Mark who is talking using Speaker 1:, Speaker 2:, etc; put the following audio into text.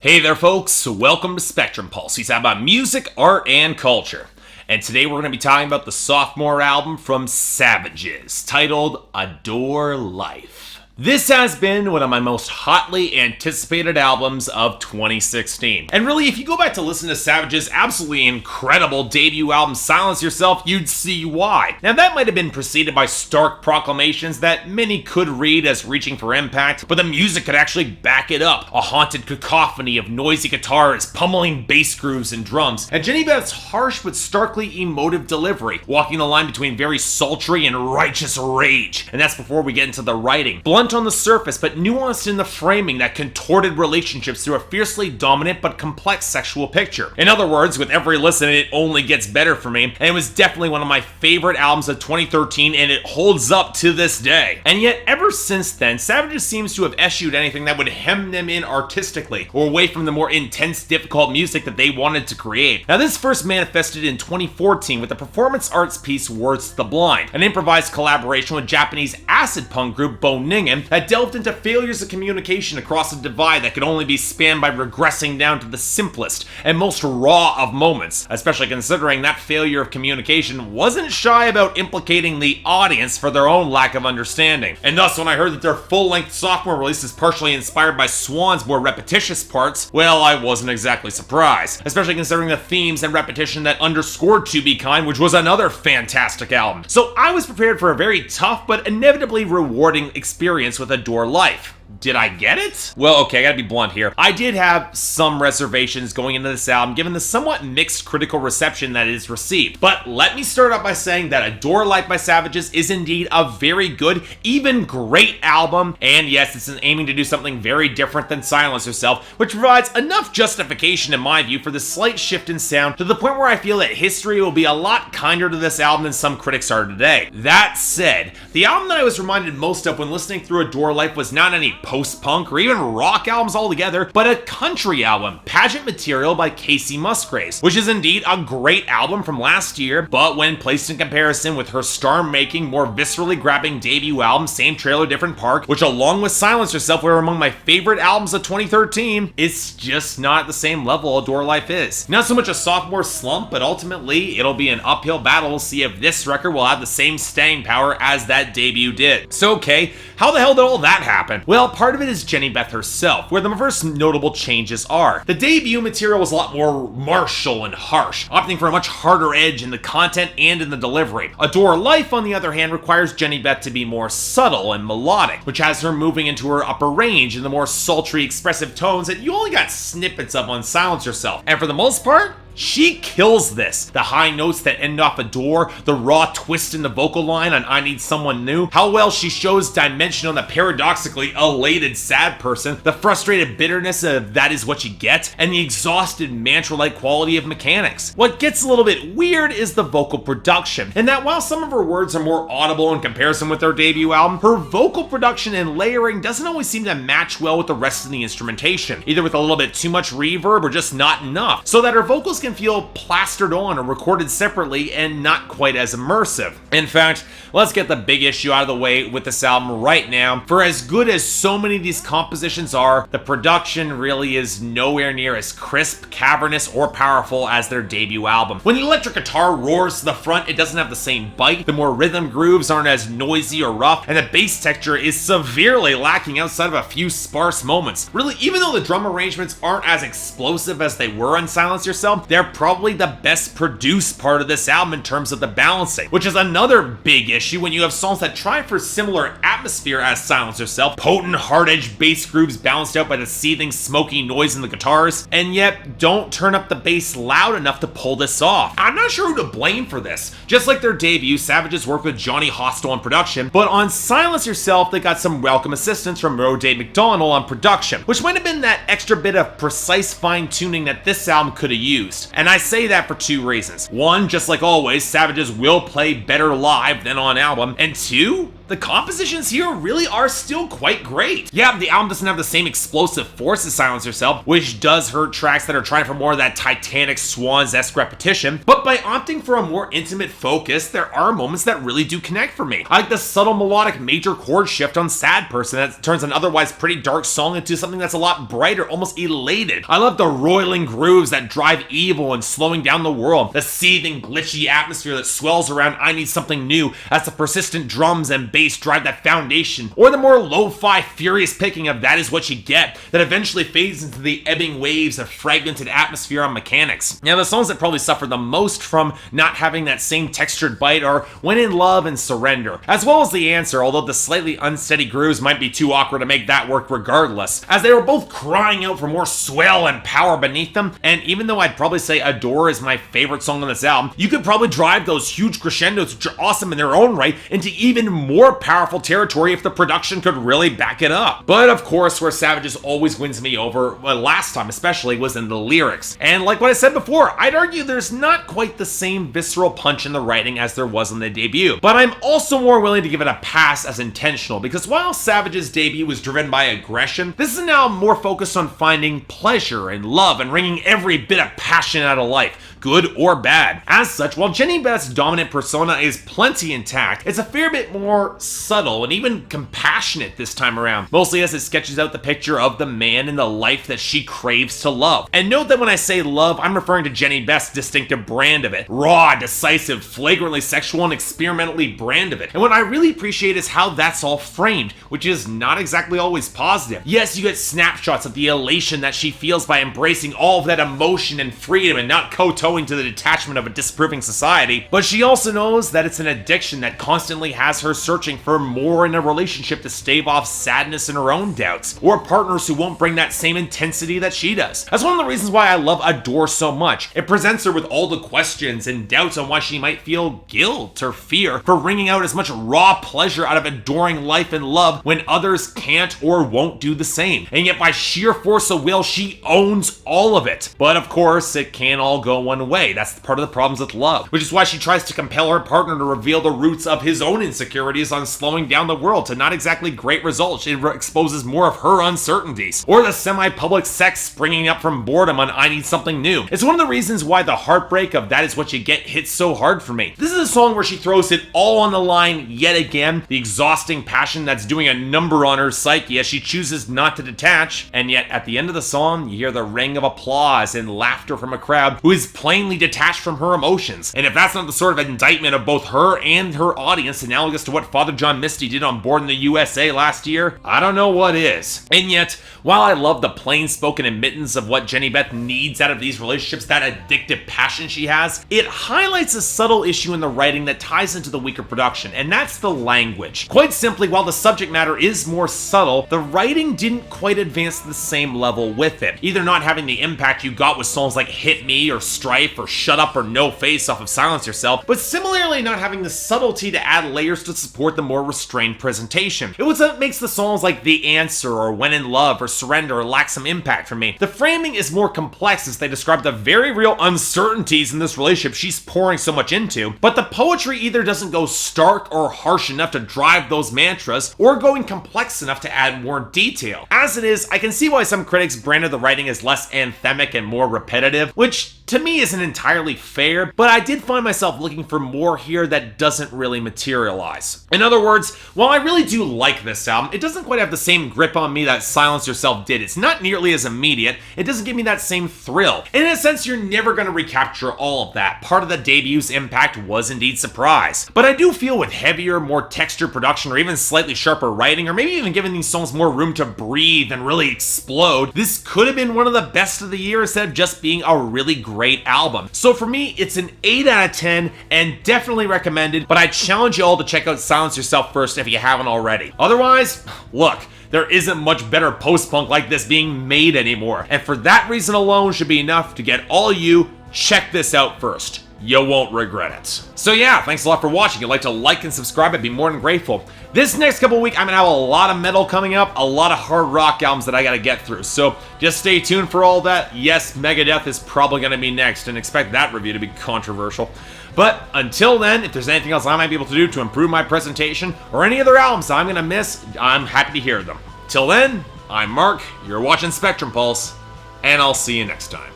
Speaker 1: Hey there folks, welcome to Spectrum Pulse. We talk about music, art, and culture. And today we're going to be talking about the sophomore album from Savages, titled Adore Life. This has been one of my most hotly anticipated albums of 2016. And really, if you go back to listen to Savage's absolutely incredible debut album, Silence Yourself, you'd see why. Now that might have been preceded by stark proclamations that many could read as reaching for impact, but the music could actually back it up. A haunted cacophony of noisy guitars, pummeling bass grooves and drums, and Jenny Beth's harsh but starkly emotive delivery, walking the line between very sultry and righteous rage. And that's before we get into the writing. Blunt on the surface, but nuanced in the framing that contorted relationships through a fiercely dominant but complex sexual picture. In other words, with every listen, it only gets better for me, and it was definitely one of my favorite albums of 2013, and it holds up to this day. And yet, ever since then, Savages seems to have eschewed anything that would hem them in artistically, or away from the more intense, difficult music that they wanted to create. Now, this first manifested in 2014 with the performance arts piece Words to the Blind, an improvised collaboration with Japanese acid punk group Boningen that delved into failures of communication across a divide that could only be spanned by regressing down to the simplest and most raw of moments, especially considering that failure of communication wasn't shy about implicating the audience for their own lack of understanding. And thus, when I heard that their full-length sophomore release is partially inspired by Swan's more repetitious parts, well, I wasn't exactly surprised, especially considering the themes and repetition that underscored T.I.W.Y.G, which was another fantastic album. So I was prepared for a very tough but inevitably rewarding experience with Adore Life. Did I get it? Well, okay, I gotta be blunt here. I did have some reservations going into this album, given the somewhat mixed critical reception that it has received. But let me start out by saying that Adore Life by Savages is indeed a very good, even great album. And yes, it's aiming to do something very different than Silence Yourself, which provides enough justification, in my view, for the slight shift in sound to the point where I feel that history will be a lot kinder to this album than some critics are today. That said, the album that I was reminded most of when listening through Adore Life was not any post-punk or even rock albums altogether, but a country album, Pageant Material by Casey Musgraves, which is indeed a great album from last year, but when placed in comparison with her star-making, more viscerally grabbing debut album, Same Trailer, Different Park, which along with Silence Yourself were among my favorite albums of 2013, it's just not the same level Adore Life is. Not so much a sophomore slump, but ultimately it'll be an uphill battle to see if this record will have the same staying power as that debut did. So okay, how the hell did all that happen? Well, part of it is Jenny Beth herself, where the first notable changes are. The debut material was a lot more martial and harsh, opting for a much harder edge in the content and in the delivery. Adore Life, on the other hand, requires Jenny Beth to be more subtle and melodic, which has her moving into her upper range in the more sultry, expressive tones that you only got snippets of on Silence Yourself. And for the most part, she kills this. The high notes that end off Adore, the raw twist in the vocal line on I Need Someone New, how well she shows dimension on the paradoxically elated sad person, the frustrated bitterness of That Is What You Get, and the exhausted mantra-like quality of Mechanics. What gets a little bit weird is the vocal production, and that while some of her words are more audible in comparison with her debut album, her vocal production and layering doesn't always seem to match well with the rest of the instrumentation, either with a little bit too much reverb or just not enough, so that her vocals can feel plastered on or recorded separately and not quite as immersive. In fact, let's get the big issue out of the way with this album right now. For as good as so many of these compositions are, the production really is nowhere near as crisp, cavernous, or powerful as their debut album. When the electric guitar roars to the front, it doesn't have the same bite, the more rhythm grooves aren't as noisy or rough, and the bass texture is severely lacking outside of a few sparse moments. Really, even though the drum arrangements aren't as explosive as they were on Silence Yourself, they're probably the best produced part of this album in terms of the balancing, which is another big issue when you have songs that try for similar atmosphere as Silence Yourself, potent hard-edged bass grooves balanced out by the seething smoky noise in the guitars, and yet don't turn up the bass loud enough to pull this off. I'm not sure who to blame for this. Just like their debut, Savages worked with Johnny Hostel on production, but on Silence Yourself they got some welcome assistance from Roday McDonald on production, which might have been that extra bit of precise fine-tuning that this album could have used. And I say that for two reasons. One, just like always, Savages will play better live than on album. And two, the compositions here really are still quite great. Yeah, the album doesn't have the same explosive force as Silence Yourself, which does hurt tracks that are trying for more of that Titanic Swans-esque repetition, but by opting for a more intimate focus, there are moments that really do connect for me. I like the subtle melodic major chord shift on Sad Person that turns an otherwise pretty dark song into something that's a lot brighter, almost elated. I love the roiling grooves that drive evil and slowing down the world, the seething, glitchy atmosphere that swells around I Need Something New as the persistent drums and bass drive that foundation, or the more lo-fi, furious picking of That Is What You Get that eventually fades into the ebbing waves of fragmented atmosphere on Mechanics. Now, the songs that probably suffer the most from not having that same textured bite are When in Love and Surrender, as well as The Answer, although the slightly unsteady grooves might be too awkward to make that work regardless, as they were both crying out for more swell and power beneath them. And even though I'd probably say Adore is my favorite song on this album, you could probably drive those huge crescendos, which are awesome in their own right, into even more powerful territory if the production could really back it up. But of course, where Savages always wins me over, last time especially, was in the lyrics. And like what I said before, I'd argue there's not quite the same visceral punch in the writing as there was in the debut. But I'm also more willing to give it a pass as intentional, because while Savage's debut was driven by aggression, this is now more focused on finding pleasure and love and wringing every bit of passion out of life, good or bad. As such, while Jenny Beth's dominant persona is plenty intact, it's a fair bit more subtle and even compassionate this time around, mostly as it sketches out the picture of the man and the life that she craves to love. And note that when I say love, I'm referring to Jenny Beth's distinctive brand of it. Raw, decisive, flagrantly sexual, and experimentally brand of it. And what I really appreciate is how that's all framed, which is not exactly always positive. Yes, you get snapshots of the elation that she feels by embracing all of that emotion and freedom and not kowtowing to the detachment of a disapproving society, but she also knows that it's an addiction that constantly has her searching for more in a relationship to stave off sadness and her own doubts, or partners who won't bring that same intensity that she does. That's one of the reasons why I love Adore so much. It presents her with all the questions and doubts on why she might feel guilt or fear for wringing out as much raw pleasure out of adoring life and love when others can't or won't do the same. And yet by sheer force of will, she owns all of it. But of course, it can't all go one way. That's part of the problems with love, which is why she tries to compel her partner to reveal the roots of his own insecurities on slowing down the world to not exactly great results. It exposes more of her uncertainties, or the semi-public sex springing up from boredom on I Need Something New. It's one of the reasons why the heartbreak of That Is What You Get hits so hard for me. This is a song where she throws it all on the line yet again, the exhausting passion that's doing a number on her psyche as she chooses not to detach, and yet at the end of the song, you hear the ring of applause and laughter from a crowd who is plainly detached from her emotions. And if that's not the sort of indictment of both her and her audience, analogous to what Father John Misty did on Born in the USA last year, I don't know what is. And yet, while I love the plain-spoken admittance of what Jenny Beth needs out of these relationships, that addictive passion she has, it highlights a subtle issue in the writing that ties into the weaker production, and that's the language. Quite simply, while the subject matter is more subtle, the writing didn't quite advance to the same level with it, either not having the impact you got with songs like Hit Me or Strife or Shut Up or No Face off of Silence Yourself, but similarly not having the subtlety to add layers to support the more restrained presentation. It was what makes the songs like The Answer or When in Love or Surrender lack some impact for me. The framing is more complex as they describe the very real uncertainties in this relationship she's pouring so much into, but the poetry either doesn't go stark or harsh enough to drive those mantras, or going complex enough to add more detail. As it is, I can see why some critics branded the writing as less anthemic and more repetitive, which to me isn't entirely fair, but I did find myself looking for more here that doesn't really materialize. In other words, while I really do like this album, it doesn't quite have the same grip on me that Silence Yourself did. It's not nearly as immediate, it doesn't give me that same thrill. And in a sense, you're never going to recapture all of that. Part of the debut's impact was indeed surprise. But I do feel with heavier, more textured production, or even slightly sharper writing, or maybe even giving these songs more room to breathe and really explode, this could have been one of the best of the year instead of just being a really great album. So for me, it's an 8 out of 10 and definitely recommended, but I challenge you all to check out Silence Yourself first if you haven't already. Otherwise, look, there isn't much better post-punk like this being made anymore, and for that reason alone should be enough to get all you check this out first. You won't regret it. So yeah, thanks a lot for watching. If you'd like to like and subscribe, I'd be more than grateful. This next couple of weeks, I'm gonna have a lot of metal coming up, a lot of hard rock albums that I gotta get through. So just stay tuned for all that. Yes, Megadeth is probably gonna be next, and expect that review to be controversial. But until then, if there's anything else I might be able to do to improve my presentation, or any other albums I'm going to miss, I'm happy to hear them. Till then, I'm Mark, you're watching Spectrum Pulse, and I'll see you next time.